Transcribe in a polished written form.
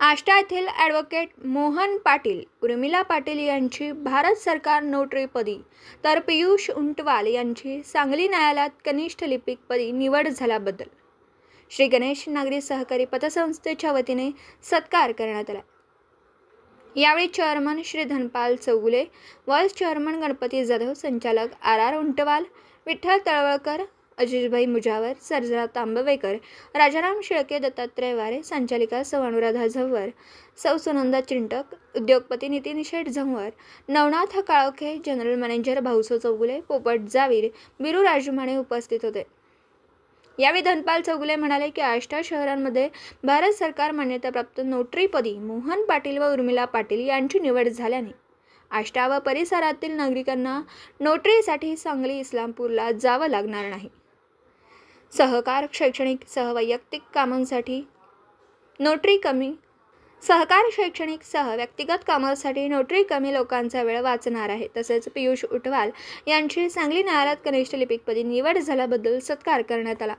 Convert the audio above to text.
आष्टा येथील ॲडव्होकेट मोहन पाटील, उर्मिला पाटील यांची भारत सरकार नोटरीपदी तर पियुष उंटवाल यांची सांगली न्यायालयात कनिष्ठ लिपिकपदी निवड झाल्याबद्दल श्री गणेश नागरी सहकारी पतसंस्थेच्या वतीने सत्कार करण्यात आला। यावेळी chairman Shri Dhanpal Chougule, vice chairman Ganpati Jadhav, संचालक आर उंटवाल, विठ्ठल तळवळकर, अजिजभाई मुजावर, सर्जरा तांबवेकर, राजाराम शेळके, दत्तात्रय वारे, संचालिका सौ अनुराधा झंवर, सौ सुनंदा चिंटक, उद्योगपती नितीन शेठ झंवर, नवनाथ काळोखे, जनरल मॅनेजर भाऊसो चौगुले, पोपट जावीर, बिरू राजमाने उपस्थित होते। यावेळी धनपाल चौगुले म्हणाले की आष्टा शहरांमध्ये भारत सरकार मान्यताप्राप्त नोटरीपदी मोहन पाटील व उर्मिला पाटील यांची निवड झाल्याने आष्टा व परिसरातील नागरिकांना नोटरीसाठी सांगली इस्लामपूरला जावं लागणार नाही। सहकार शैक्षणिक सह वैयक्तिक कामांसाठी व्यक्तिगत कामांसाठी नोटरी कमी लोकांचा वेळ वाचणार आहे। तसेच पियुष उंटवाल यांची सांगली न्यायालयात कनिष्ठ लिपिकपदी निवड झाल्याबद्दल सत्कार करण्यात आला।